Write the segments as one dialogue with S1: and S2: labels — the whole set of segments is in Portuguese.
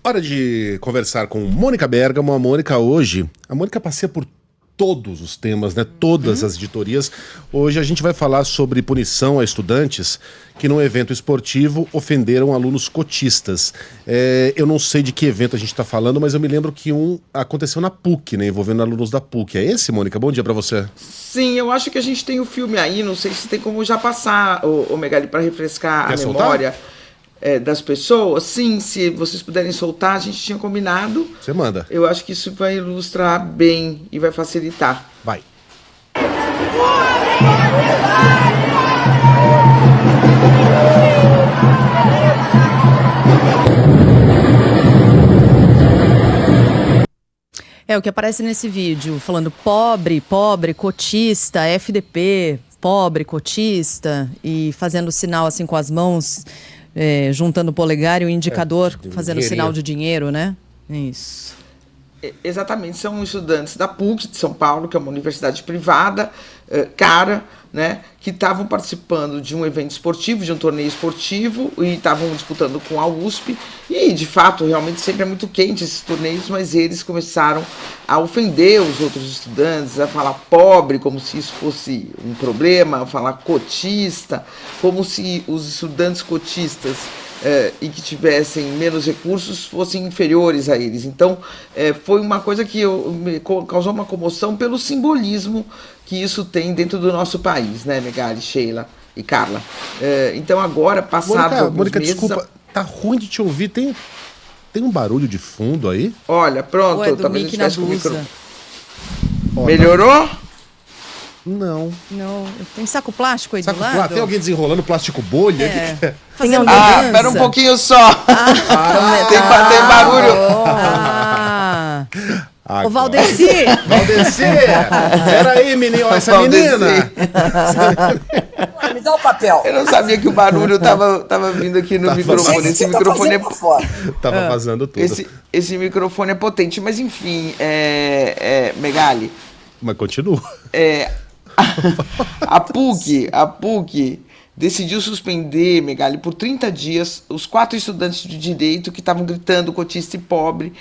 S1: Hora de conversar com Mônica Bergamo. A Mônica passeia por todos os temas, né? Todas as editorias. Hoje a gente vai falar sobre punição a estudantes que num evento esportivo ofenderam alunos cotistas. Eu não sei de que evento a gente está falando, mas eu me lembro que um aconteceu na PUC, né? Envolvendo alunos da PUC. É esse, Mônica? Bom dia para você.
S2: Sim, eu acho que a gente tem o filme aí, não sei se tem como já passar, o Megali, para refrescar a memória das pessoas. Sim, se vocês puderem soltar, a gente tinha combinado.
S1: Você manda.
S2: Eu acho que isso vai ilustrar bem e vai facilitar.
S1: Vai.
S3: É o que aparece nesse vídeo, falando pobre, cotista, FDP, pobre, cotista, e fazendo sinal assim com as mãos, juntando o polegar e o indicador, fazendo sinal de dinheiro, né? Isso.
S2: Exatamente, são estudantes da PUC de São Paulo, que é uma universidade privada, cara, né, que estavam participando de um evento esportivo, de um torneio esportivo, e estavam disputando com a USP, e de fato, realmente sempre é muito quente esses torneios, mas eles começaram a ofender os outros estudantes, a falar pobre, como se isso fosse um problema, a falar cotista, como se os estudantes cotistas e que tivessem menos recursos fossem inferiores a eles. Então, foi uma coisa que me causou uma comoção pelo simbolismo que isso tem dentro do nosso país, né, Megali, Sheila e Carla. Então, agora, passados alguns
S1: Mônica,
S2: meses...
S1: desculpa, tá ruim de te ouvir. Tem um barulho de fundo aí?
S2: Olha, pronto,
S3: Ou
S2: talvez eu tivesse com o
S3: blusa.
S2: Melhorou?
S1: Não.
S3: Tem saco plástico aí do lado?
S1: Plástico. Tem alguém desenrolando plástico bolha? Que é?
S3: Fazendo
S2: Pera um pouquinho só. Tem barulho.
S3: Ô, Valdeci!
S1: Peraí, menino, essa menina!
S4: Me dá o papel.
S2: Eu não sabia que o barulho tava vindo aqui no microfone. Esse microfone
S1: Tava vazando tudo.
S2: Esse microfone é potente, mas enfim, Megali.
S1: Mas continua.
S2: A PUC decidiu suspender, Megali, por 30 dias os 4 estudantes de direito que estavam gritando cotista e pobre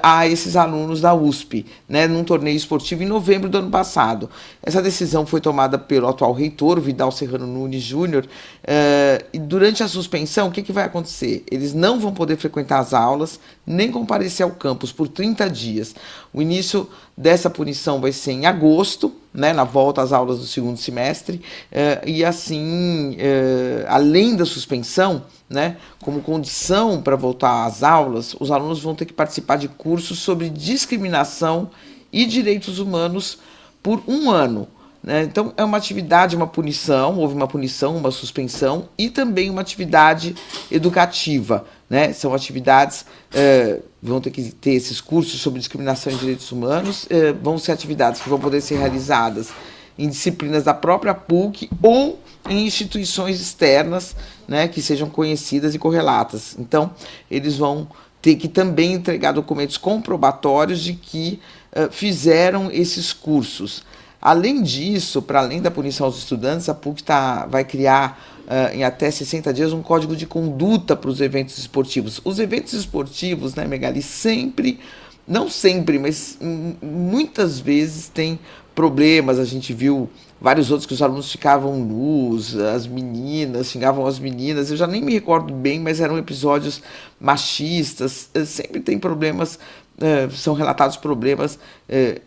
S2: a esses alunos da USP, né, num torneio esportivo em novembro do ano passado. Essa decisão foi tomada pelo atual reitor, Vidal Serrano Nunes Júnior, e durante a suspensão, o que vai acontecer? Eles não vão poder frequentar as aulas, nem comparecer ao campus por 30 dias. O início dessa punição vai ser em agosto, né, na volta às aulas do segundo semestre, e assim, além da suspensão, né, como condição para voltar às aulas, os alunos vão ter que participar de cursos sobre discriminação e direitos humanos por 1 ano. Né? Então, é uma atividade, uma punição, houve uma punição, uma suspensão e também uma atividade educativa. Né? São atividades, vão ter que ter esses cursos sobre discriminação e direitos humanos, vão ser atividades que vão poder ser realizadas em disciplinas da própria PUC ou em instituições externas, né, que sejam conhecidas e correlatas. Então, eles vão ter que também entregar documentos comprobatórios de que fizeram esses cursos. Além disso, para além da punição aos estudantes, a PUC vai criar em até 60 dias um código de conduta para os eventos esportivos. Os eventos esportivos, né, Megali, não sempre, mas muitas vezes tem problemas. A gente viu vários outros que os alunos ficavam nus, as meninas xingavam as meninas, eu já nem me recordo bem, mas eram episódios machistas. Sempre tem problemas, são relatados problemas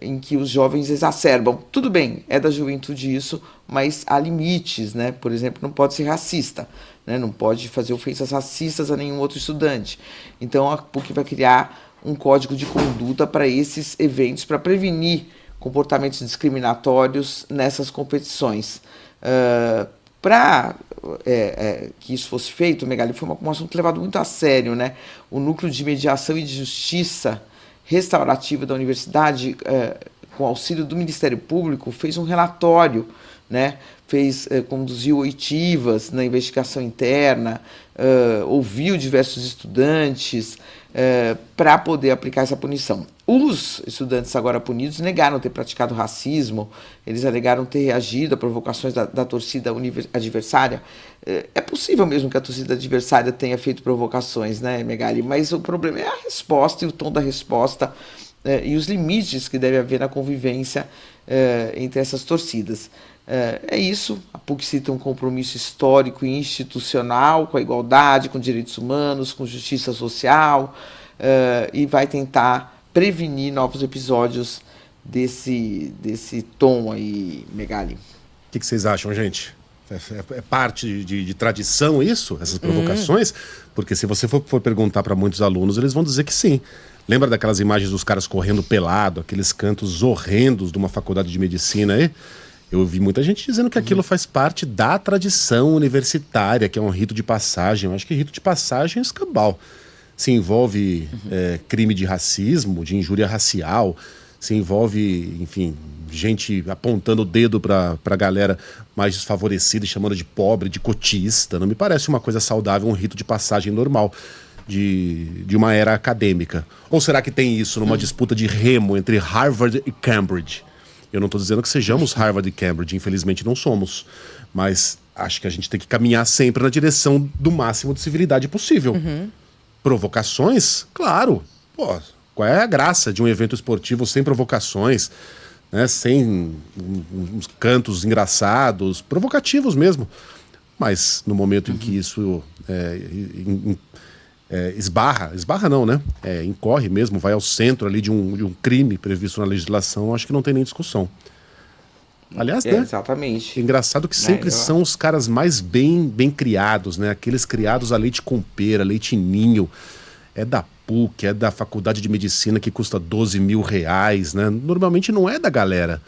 S2: em que os jovens exacerbam. Tudo bem, é da juventude isso, mas há limites, né? Por exemplo, não pode ser racista, né? Não pode fazer ofensas racistas a nenhum outro estudante. Então a PUC vai criar um código de conduta para esses eventos, para prevenir comportamentos discriminatórios nessas competições. Para que isso fosse feito, Megali, foi um assunto levado muito a sério, né? O Núcleo de Mediação e de Justiça Restaurativa da Universidade, com auxílio do Ministério Público, fez um relatório, né? Conduziu oitivas na investigação interna, ouviu diversos estudantes para poder aplicar essa punição. Os estudantes agora punidos negaram ter praticado racismo, eles alegaram ter reagido a provocações da torcida adversária. É possível mesmo que a torcida adversária tenha feito provocações, né, Megali? Mas o problema é a resposta e o tom da resposta e os limites que deve haver na convivência entre essas torcidas. É isso, a PUC cita um compromisso histórico e institucional com a igualdade, com direitos humanos, com justiça social, e vai tentar prevenir novos episódios desse tom aí, Megali.
S1: O que vocês acham, gente? É parte de tradição isso, essas provocações? Porque se você for perguntar para muitos alunos, eles vão dizer que sim. Lembra daquelas imagens dos caras correndo pelado, aqueles cantos horrendos de uma faculdade de medicina aí? Eu vi muita gente dizendo que aquilo faz parte da tradição universitária, que é um rito de passagem. Eu acho que rito de passagem é escambau. Se envolve crime de racismo, de injúria racial, se envolve, enfim, gente apontando o dedo para a galera mais desfavorecida e chamando de pobre, de cotista. Não me parece uma coisa saudável, um rito de passagem normal de uma era acadêmica. Ou será que tem isso numa disputa de remo entre Harvard e Cambridge? Eu não estou dizendo que sejamos Harvard e Cambridge, infelizmente não somos. Mas acho que a gente tem que caminhar sempre na direção do máximo de civilidade possível. Provocações? Claro. Pô, qual é a graça de um evento esportivo sem provocações, né? Sem uns cantos engraçados, provocativos mesmo. Mas no momento em que isso esbarra não, né? Incorre mesmo, vai ao centro ali de um crime previsto na legislação, acho que não tem nem discussão. Aliás, né?
S2: Exatamente.
S1: Engraçado que sempre são os caras mais bem criados, né? Aqueles criados a leite com pera, leite ninho. É da PUC, é da faculdade de medicina que custa R$12 mil, né? Normalmente não é da galera.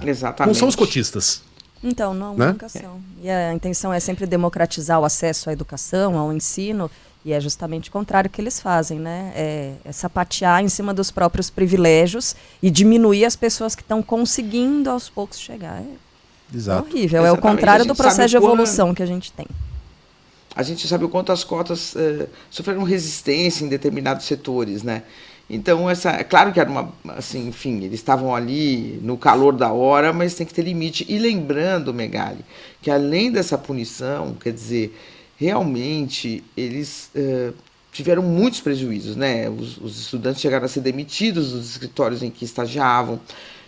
S2: Exatamente.
S1: Não são os cotistas.
S5: Então, não,
S1: né?
S5: nunca são. E a intenção é sempre democratizar o acesso à educação, ao ensino, e é justamente o contrário que eles fazem, né? É sapatear em cima dos próprios privilégios e diminuir as pessoas que estão conseguindo aos poucos chegar.
S1: Exato.
S5: É horrível,
S2: Exatamente.
S5: é o contrário do processo de evolução que a gente tem.
S2: A gente sabe o quanto as cotas sofreram resistência em determinados setores, né? Então, é claro que era assim, enfim, eles estavam ali no calor da hora, mas tem que ter limite. E lembrando, Megali, que além dessa punição, quer dizer, realmente eles tiveram muitos prejuízos, né? Os estudantes chegaram a ser demitidos dos escritórios em que estagiavam.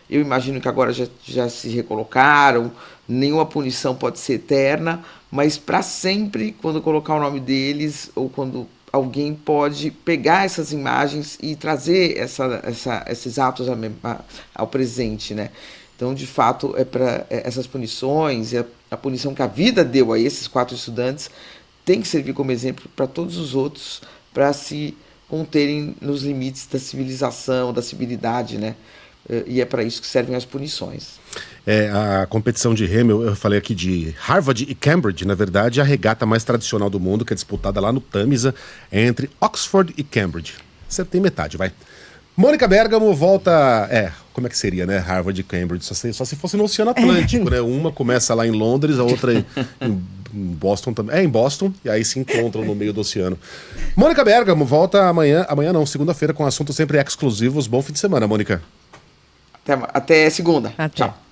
S2: Eu imagino que agora já se recolocaram, nenhuma punição pode ser eterna, mas para sempre, quando colocar o nome deles ou quando alguém pode pegar essas imagens e trazer esses atos ao presente, né? Então, de fato, para essas punições, e a punição que a vida deu a esses 4 estudantes, tem que servir como exemplo para todos os outros, para se conterem nos limites da civilização, da civilidade, né? E é para isso que servem as punições.
S1: A competição de remo, eu falei aqui de Harvard e Cambridge, na verdade, a regata mais tradicional do mundo, que é disputada lá no Tamisa, é entre Oxford e Cambridge. Acertei metade, vai. Mônica Bergamo volta... como é que seria, né? Harvard e Cambridge, só se fosse no Oceano Atlântico, né? Uma começa lá em Londres, a outra em Boston também. Em Boston, e aí se encontram no meio do oceano. Mônica Bergamo volta amanhã não, segunda-feira, com assuntos sempre exclusivos. Bom fim de semana, Mônica.
S2: Até segunda.
S3: Até.
S2: Tchau.